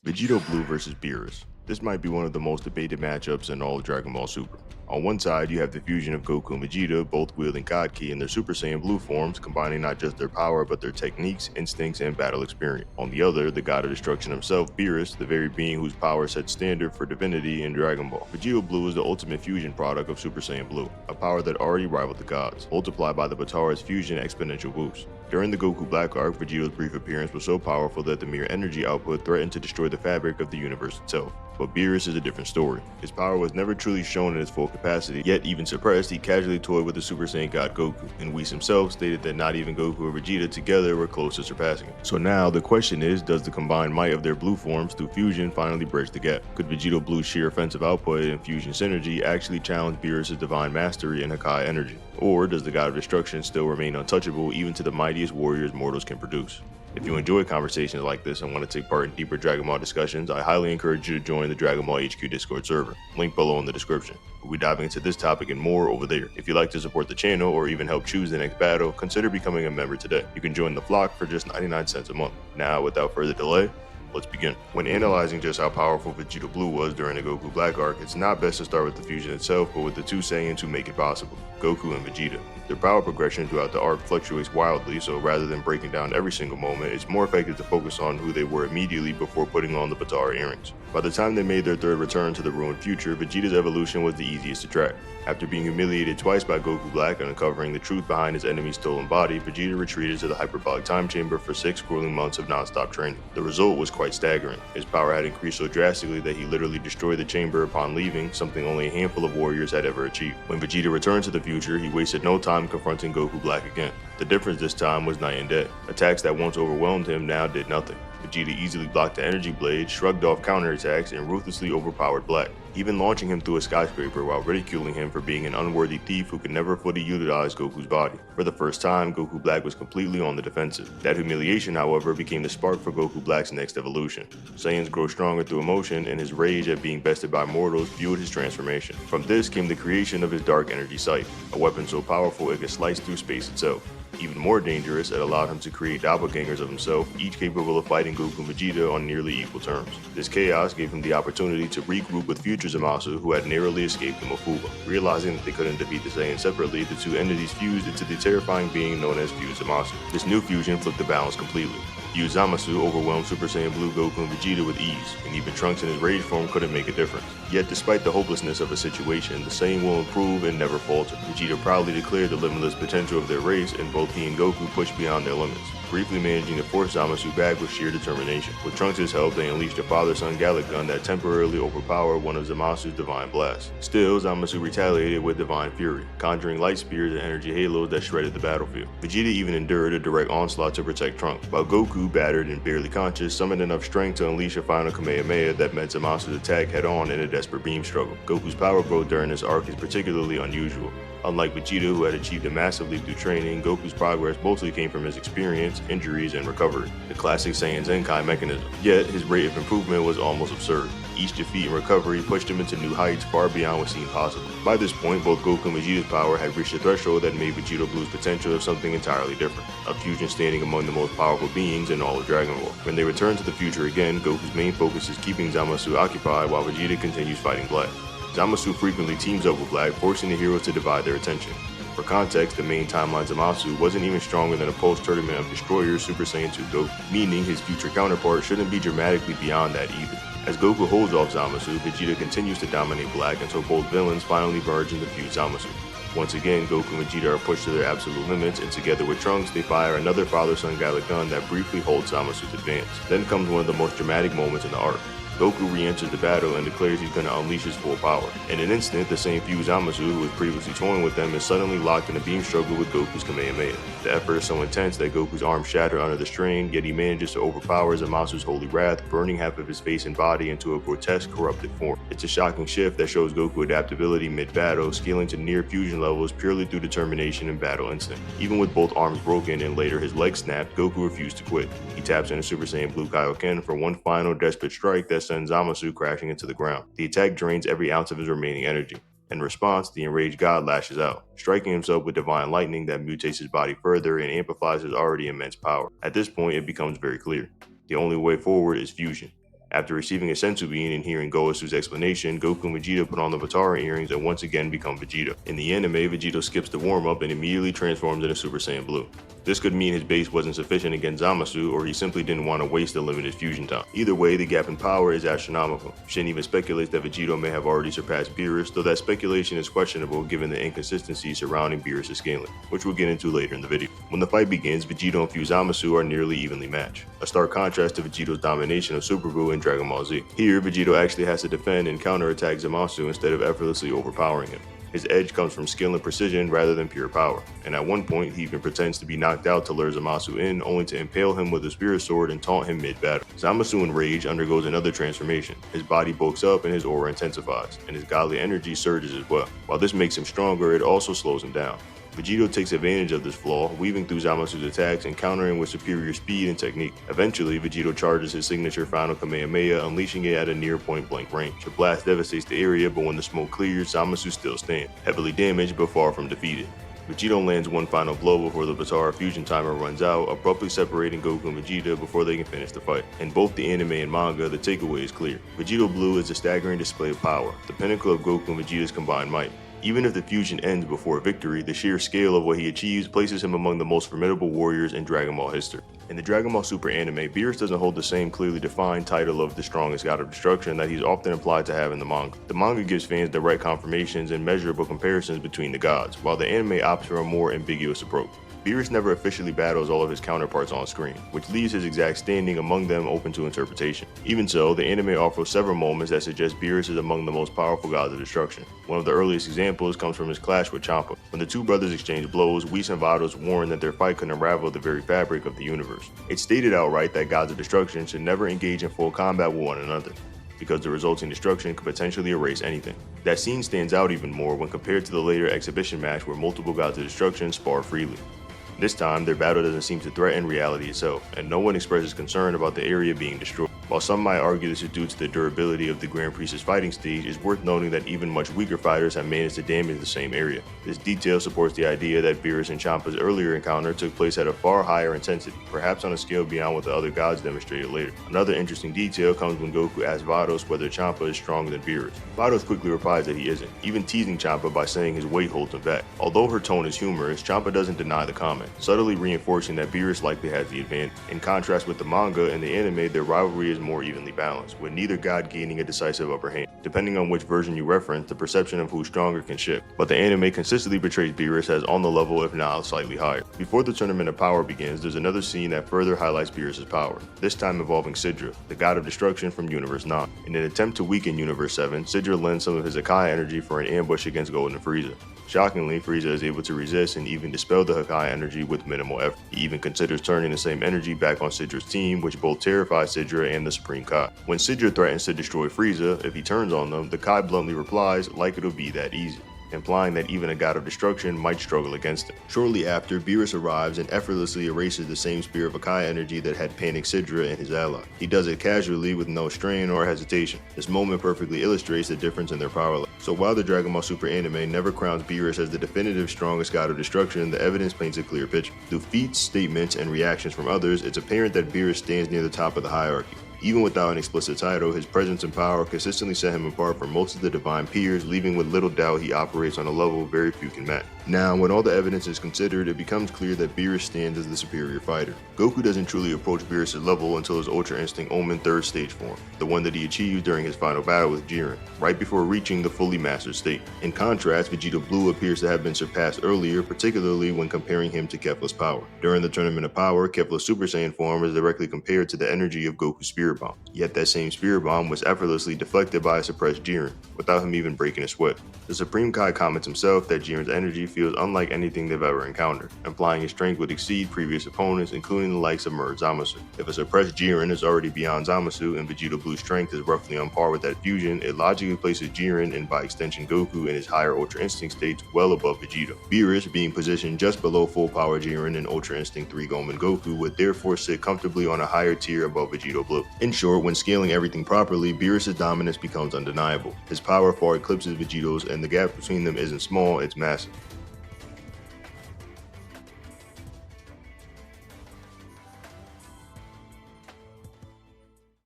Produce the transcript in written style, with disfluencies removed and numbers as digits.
Vegito Blue versus Beerus. This might be one of the most debated matchups in all of Dragon Ball Super. On one side, you have the fusion of Goku and Vegeta, both wielding God Ki in their Super Saiyan Blue forms, combining not just their power but their techniques, instincts, and battle experience. On the other, the god of destruction himself, Beerus, the very being whose power sets standard for divinity in Dragon Ball. Vegito Blue is the ultimate fusion product of Super Saiyan Blue, a power that already rivaled the gods, multiplied by the Batara's fusion exponential boost. During the Goku Black arc, Vegito's brief appearance was so powerful that the mere energy output threatened to destroy the fabric of the universe itself. But Beerus is a different story. His power was never truly shown in its full capacity, yet even suppressed, he casually toyed with the Super Saiyan God Goku, and Whis himself stated that not even Goku or Vegeta together were close to surpassing him. So now the question is, does the combined might of their blue forms through fusion finally bridge the gap? Could Vegito Blue's sheer offensive output and fusion synergy actually challenge Beerus' divine mastery and Hakai energy? Or does the God of Destruction still remain untouchable even to the mightiest warriors mortals can produce? If you enjoy conversations like this and want to take part in deeper Dragon Ball discussions, I highly encourage you to join the Dragon Ball HQ Discord server, link below in the description. We'll be diving into this topic and more over there. If you'd like to support the channel or even help choose the next battle, consider becoming a member today. You can join the flock for just 99 cents a month. Now, without further delay, let's begin. When analyzing just how powerful Vegito Blue was during the Goku Black arc, it's not best to start with the fusion itself, but with the two Saiyans who make it possible, Goku and Vegeta. Their power progression throughout the arc fluctuates wildly, so rather than breaking down every single moment, it's more effective to focus on who they were immediately before putting on the Batara earrings. By the time they made their third return to the ruined future, Vegeta's evolution was the easiest to track. After being humiliated twice by Goku Black and uncovering the truth behind his enemy's stolen body, Vegeta retreated to the hyperbolic time chamber for 6 grueling months of non-stop training. The result was quite staggering. His power had increased so drastically that he literally destroyed the chamber upon leaving, something only a handful of warriors had ever achieved. When Vegeta returned to the future, he wasted no time confronting Goku Black again. The difference this time was night and day. Attacks that once overwhelmed him now did nothing. Vegeta easily blocked the energy blade, shrugged off counterattacks, and ruthlessly overpowered Black, even launching him through a skyscraper while ridiculing him for being an unworthy thief who could never fully utilize Goku's body. For the first time, Goku Black was completely on the defensive. That humiliation, however, became the spark for Goku Black's next evolution. Saiyans grow stronger through emotion, and his rage at being bested by mortals fueled his transformation. From this came the creation of his Dark Energy Sight, a weapon so powerful it could slice through space itself. Even more dangerous, it allowed him to create doppelgangers of himself, each capable of fighting Goku and Vegeta on nearly equal terms. This chaos gave him the opportunity to regroup with future Zamasu, who had narrowly escaped the Mafuba. Realizing that they couldn't defeat the Saiyans separately, the two entities fused into the terrifying being known as Fused Zamasu. This new fusion flipped the balance completely. Fused Zamasu overwhelmed Super Saiyan Blue, Goku, and Vegeta with ease, and even Trunks in his rage form couldn't make a difference. Yet despite the hopelessness of the situation, the Saiyan will improve and never falter. Vegeta proudly declared the limitless potential of their race, and both he and Goku pushed beyond their limits, briefly managing to force Zamasu back with sheer determination. With Trunks' help, they unleashed a father-son Gallic gun that temporarily overpowered one of Zamasu's divine blasts. Still, Zamasu retaliated with divine fury, conjuring light spears and energy halos that shredded the battlefield. Vegeta even endured a direct onslaught to protect Trunks, while Goku, battered and barely conscious, summoned enough strength to unleash a final Kamehameha that met Zamasu's attack head-on in a desperate beam struggle. Goku's power growth during this arc is particularly unusual. Unlike Vegeta, who had achieved a massive leap through training, Goku's progress mostly came from his experience, injuries, and recovery, the classic Saiyan Zenkai mechanism. Yet, his rate of improvement was almost absurd. Each defeat and recovery pushed him into new heights far beyond what seemed possible. By this point, both Goku and Vegeta's power had reached a threshold that made Vegito Blue's potential of something entirely different, a fusion standing among the most powerful beings in all of Dragon Ball. When they return to the future again, Goku's main focus is keeping Zamasu occupied while Vegeta continues fighting Black. Zamasu frequently teams up with Black, forcing the heroes to divide their attention. For context, the main timeline Zamasu wasn't even stronger than a post-tournament of Destroyer Super Saiyan 2 Goku, meaning his future counterpart shouldn't be dramatically beyond that either. As Goku holds off Zamasu, Vegeta continues to dominate Black until both villains finally merge into Fused Zamasu. Once again, Goku and Vegeta are pushed to their absolute limits, and together with Trunks, they fire another father-son Gallic gun that briefly holds Zamasu's advance. Then comes one of the most dramatic moments in the arc. Goku re-enters the battle and declares he's going to unleash his full power. In an instant, the same Fused Zamasu who was previously toying with them is suddenly locked in a beam struggle with Goku's Kamehameha. The effort is so intense that Goku's arms shatter under the strain, yet he manages to overpower Zamasu's holy wrath, burning half of his face and body into a grotesque, corrupted form. It's a shocking shift that shows Goku adaptability mid-battle, scaling to near fusion levels purely through determination and battle instinct. Even with both arms broken and later his legs snapped, Goku refused to quit. He taps into Super Saiyan Blue Kaioken for one final desperate strike that sends Zamasu crashing into the ground. The attack drains every ounce of his remaining energy. In response, the enraged god lashes out, striking himself with divine lightning that mutates his body further and amplifies his already immense power. At this point, it becomes very clear. The only way forward is fusion. After receiving a sensu bean and hearing Goasu's explanation, Goku and Vegeta put on the Vatara earrings and once again become Vegeta. In the anime, Vegito skips the warm-up and immediately transforms into Super Saiyan Blue. This could mean his base wasn't sufficient against Zamasu, or he simply didn't want to waste the limited fusion time. Either way, the gap in power is astronomical. Shin even speculates that Vegito may have already surpassed Beerus, though that speculation is questionable given the inconsistencies surrounding Beerus' scaling, which we'll get into later in the video. When the fight begins, Vegito and Zamasu are nearly evenly matched, a stark contrast to Vegito's domination of Super Buu in Dragon Ball Z. Here, Vegito actually has to defend and counterattack Zamasu instead of effortlessly overpowering him. His edge comes from skill and precision rather than pure power, and at one point he even pretends to be knocked out to lure Zamasu in, only to impale him with a spirit sword and taunt him mid-battle. Zamasu in rage undergoes another transformation. His body bulks up and his aura intensifies, and his godly energy surges as well. While this makes him stronger, it also slows him down. Vegito takes advantage of this flaw, weaving through Zamasu's attacks and countering with superior speed and technique. Eventually, Vegito charges his signature final Kamehameha, unleashing it at a near point-blank range. The blast devastates the area, but when the smoke clears, Zamasu still stands, heavily damaged but far from defeated. Vegito lands one final blow before the Vatara fusion timer runs out, abruptly separating Goku and Vegeta before they can finish the fight. In both the anime and manga, the takeaway is clear. Vegito Blue is a staggering display of power, the pinnacle of Goku and Vegeta's combined might. Even if the fusion ends before victory, the sheer scale of what he achieves places him among the most formidable warriors in Dragon Ball history. In the Dragon Ball Super anime, Beerus doesn't hold the same clearly defined title of the strongest god of destruction that he's often implied to have in the manga. The manga gives fans direct confirmations and measurable comparisons between the gods, while the anime opts for a more ambiguous approach. Beerus never officially battles all of his counterparts on screen, which leaves his exact standing among them open to interpretation. Even so, the anime offers several moments that suggest Beerus is among the most powerful gods of destruction. One of the earliest examples comes from his clash with Champa. When the two brothers exchange blows, Whis and Vados warn that their fight could unravel the very fabric of the universe. It's stated outright that gods of destruction should never engage in full combat with one another, because the resulting destruction could potentially erase anything. That scene stands out even more when compared to the later exhibition match where multiple gods of destruction spar freely. This time, their battle doesn't seem to threaten reality itself, and no one expresses concern about the area being destroyed. While some might argue this is due to the durability of the Grand Priest's fighting stage, it's worth noting that even much weaker fighters have managed to damage the same area. This detail supports the idea that Beerus and Champa's earlier encounter took place at a far higher intensity, perhaps on a scale beyond what the other gods demonstrated later. Another interesting detail comes when Goku asks Vados whether Champa is stronger than Beerus. Vados quickly replies that he isn't, even teasing Champa by saying his weight holds him back. Although her tone is humorous, Champa doesn't deny the comment, subtly reinforcing that Beerus likely has the advantage. In contrast with the manga and the anime, their rivalry is more evenly balanced, with neither god gaining a decisive upper hand. Depending on which version you reference, the perception of who's stronger can shift, but the anime consistently portrays Beerus as on the level if not slightly higher. Before the Tournament of Power begins, there's another scene that further highlights Beerus' power, this time involving Sidra, the god of destruction from Universe 9. In an attempt to weaken Universe 7, Sidra lends some of his Hakai energy for an ambush against Golden Frieza. Shockingly, Frieza is able to resist and even dispel the Hakai energy with minimal effort. He even considers turning the same energy back on Sidra's team, which both terrifies Sidra and the Supreme Kai. When Sidra threatens to destroy Frieza if he turns on them, the Kai bluntly replies, like it'll be that easy, implying that even a god of destruction might struggle against him. Shortly after, Beerus arrives and effortlessly erases the same spear of Hakai energy that had panicked Sidra and his ally. He does it casually with no strain or hesitation. This moment perfectly illustrates the difference in their power level. So while the Dragon Ball Super anime never crowns Beerus as the definitive strongest god of destruction, the evidence paints a clear picture. Through feats, statements, and reactions from others, it's apparent that Beerus stands near the top of the hierarchy. Even without an explicit title, his presence and power consistently set him apart from most of the divine peers, leaving with little doubt he operates on a level very few can match. Now, when all the evidence is considered, it becomes clear that Beerus stands as the superior fighter. Goku doesn't truly approach Beerus' level until his Ultra Instinct Omen 3rd stage form, the one that he achieved during his final battle with Jiren, right before reaching the fully mastered state. In contrast, Vegito Blue appears to have been surpassed earlier, particularly when comparing him to Kefla's power. During the Tournament of Power, Kefla's Super Saiyan form is directly compared to the energy of Goku's Spirit Bomb, yet that same Spirit Bomb was effortlessly deflected by a suppressed Jiren, without him even breaking a sweat. The Supreme Kai comments himself that Jiren's energy feels unlike anything they've ever encountered, implying his strength would exceed previous opponents, including the likes of merged Zamasu. If a suppressed Jiren is already beyond Zamasu and Vegito Blue's strength is roughly on par with that fusion, it logically places Jiren, and by extension Goku, in his higher Ultra Instinct states well above Vegito. Beerus, being positioned just below full power Jiren and Ultra Instinct 3 Gomen Goku, would therefore sit comfortably on a higher tier above Vegito Blue. In short, when scaling everything properly, Beerus' dominance becomes undeniable. His power far eclipses Vegito's, and the gap between them isn't small, it's massive.